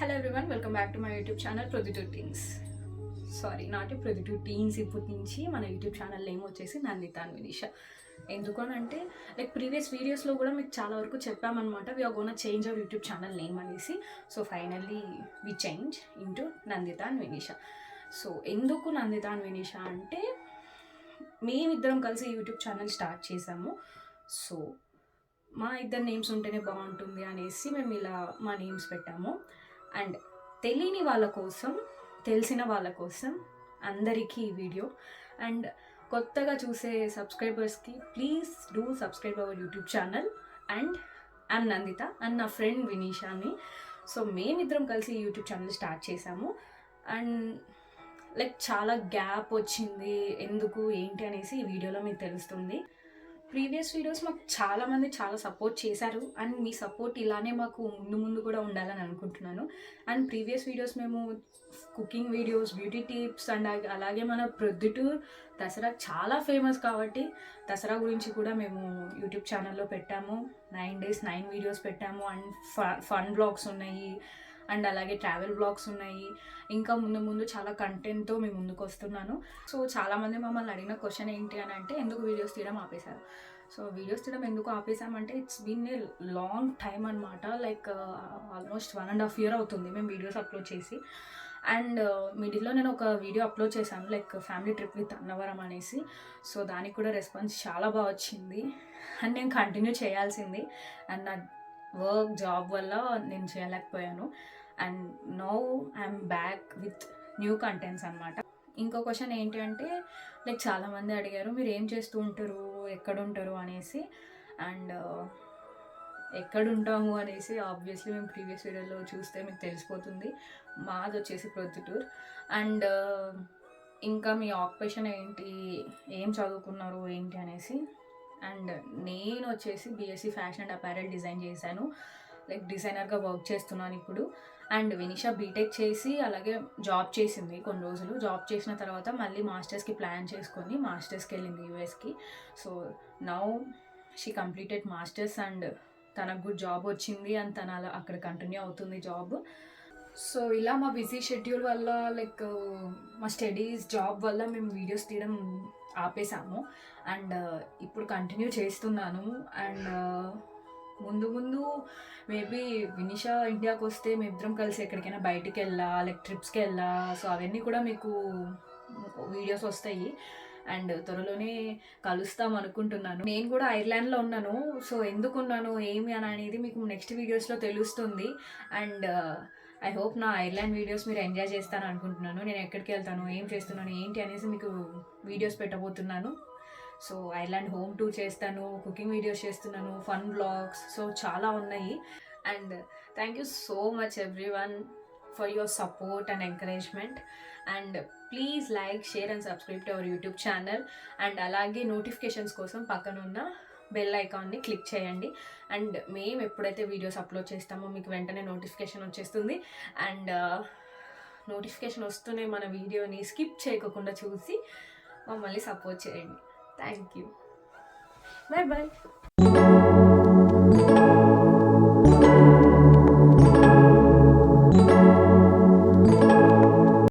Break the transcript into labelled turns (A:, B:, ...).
A: Hello everyone, welcome back to my YouTube channel Prodhito Teens. Sorry not Prodhito Teens. ఇప్పటి నుంచి మన YouTube channel name వచ్చేసి Nanditha and Vineesha. ఎందుకనంటే like previous వీడియోస్లో కూడా మీకు చాలా వరకు చెప్పామన్నమాట, we're gonna change our YouTube channel name అనేసి. So finally we change into Nanditha and Vinisha. So ఎందుకు నందిత అండ్ వినీష అంటే మేమిద్దరం కలిసి యూట్యూబ్ ఛానల్ స్టార్ట్ చేసాము. సో మా ఇద్దరు నేమ్స్ ఉంటేనే బాగుంటుంది అనేసి మేము ఇలా మా నేమ్స్ పెట్టాము. అండ్ తెలియని వాళ్ళ కోసం, తెలిసిన వాళ్ళ కోసం అందరికీ ఈ వీడియో. అండ్ కొత్తగా చూసే సబ్స్క్రైబర్స్కి please do subscribe our YouTube channel. And I'm Nanditha and నా ఫ్రెండ్ వినీషాని. సో మేమిద్దరం కలిసి యూట్యూబ్ ఛానల్ స్టార్ట్ చేసాము. అండ్ లైక్ చాలా గ్యాప్ వచ్చింది, ఎందుకు ఏంటి అనేసి ఈ వీడియోలో మీకు తెలుస్తుంది. ప్రీవియస్ వీడియోస్ మాకు చాలామంది చాలా సపోర్ట్ చేశారు అండ్ మీ సపోర్ట్ ఇలానే మాకు ముందు కూడా ఉండాలని అనుకుంటున్నాను. అండ్ ప్రీవియస్ వీడియోస్ మేము cooking videos, beauty tips and అలాగే మన ప్రొద్దుటూర్ దసరా చాలా ఫేమస్ కాబట్టి దసరా గురించి కూడా మేము యూట్యూబ్ ఛానల్లో పెట్టాము. 9 days 9 వీడియోస్ పెట్టాము. అండ్ ఫన్ బ్లాగ్స్ ఉన్నాయి అండ్ అలాగే ట్రావెల్ బ్లాగ్స్ ఉన్నాయి. ఇంకా ముందు చాలా కంటెంట్తో మేము ముందుకు వస్తున్నాను. సో చాలామంది మమ్మల్ని అడిగిన క్వశ్చన్ ఏంటి అని అంటే, ఎందుకు వీడియోస్ తీయడం ఆపేశారు? సో వీడియోస్ తీయడం ఎందుకు ఆపేసామంటే, it's been a long time అనమాట. లైక్ ఆల్మోస్ట్ 1.5 year అవుతుంది మేము వీడియోస్ అప్లోడ్ చేసి. అండ్ మిడిల్లో నేను ఒక వీడియో అప్లోడ్ చేశాను, like family trip with Annavaram అనేసి. సో దానికి కూడా రెస్పాన్స్ చాలా బాగా వచ్చింది అండ్ నేను కంటిన్యూ చేయాల్సింది. అండ్ నా వర్క్ జాబ్ వల్ల నేను చేయలేకపోయాను. And now I'm back with new contents అనమాట. ఇంకో క్వశ్చన్ ఏంటి అంటే, లైక్ చాలామంది అడిగారు మీరు ఏం చేస్తూ ఉంటారు, ఎక్కడుంటారు అనేసి. అండ్ ఎక్కడుంటాము అనేసి ఆబ్వియస్లీ మేము ప్రీవియస్ వీడియోలో చూస్తే మీకు తెలిసిపోతుంది. మాది వచ్చేసి ప్రొద్దుటూర్. అండ్ ఇంకా మీ ఆక్యుపేషన్ ఏంటి, ఏం చదువుకున్నారు ఏంటి అనేసి. అండ్ నేను వచ్చేసి BSc fashion and apparel design చేశాను, లైక్ డిజైనర్గా వర్క్ చేస్తున్నాను ఇప్పుడు. అండ్ వినీషా బీటెక్ చేసి అలాగే జాబ్ చేసింది కొన్ని రోజులు. జాబ్ చేసిన తర్వాత మళ్ళీ మాస్టర్స్కి ప్లాన్ చేసుకొని మాస్టర్స్కి వెళ్ళింది యూఎస్కి. So now she completed masters and తనకు గుడ్ జాబ్ వచ్చింది అండ్ తన అలా అక్కడ కంటిన్యూ అవుతుంది జాబ్. సో ఇలా మా బిజీ షెడ్యూల్ వల్ల, లైక్ మా స్టడీస్, జాబ్ వల్ల మేము వీడియోస్ తీయడం ఆపేసాము. అండ్ ఇప్పుడు కంటిన్యూ చేస్తున్నాను. అండ్ ముందు మేబీ వినీషా ఇండియాకి వస్తే మేమిద్దరం కలిసి ఎక్కడికైనా బయటికి వెళ్ళా, లైక్ ట్రిప్స్కి వెళ్ళా. సో అవన్నీ కూడా మీకు వీడియోస్ వస్తాయి అండ్ త్వరలోనే కలుస్తాం అనుకుంటున్నాను. నేను కూడా ఐర్లాండ్లో ఉన్నాను. సో ఎందుకున్నాను ఏమి అని అనేది మీకు నెక్స్ట్ వీడియోస్లో తెలుస్తుంది. అండ్ ఐ హోప్ నా ఐర్లాండ్ వీడియోస్ మీరు ఎంజాయ్ చేస్తాను అనుకుంటున్నాను. నేను ఎక్కడికి వెళ్తాను, ఏం చేస్తున్నాను ఏంటి అనేసి మీకు వీడియోస్ పెట్టబోతున్నాను. సో ఐర్లాండ్ హోమ్ టూర్ చేస్తాను, కుకింగ్ వీడియోస్ చేస్తున్నాను, ఫన్ బ్లాగ్స్, సో చాలా ఉన్నాయి. And thank you so much everyone for your support and encouragement. And please like, share and subscribe to our YouTube channel. And అలాగే notifications కోసం పక్కనున్న bell ఐకాన్ని click చేయండి. And మేము ఎప్పుడైతే వీడియోస్ అప్లోడ్ చేస్తామో మీకు వెంటనే నోటిఫికేషన్ వచ్చేస్తుంది. అండ్ నోటిఫికేషన్ వస్తూనే మన వీడియోని స్కిప్ చేయకుండా చూసి మమ్మల్ని సపోర్ట్ చేయండి. Thank you. Bye bye.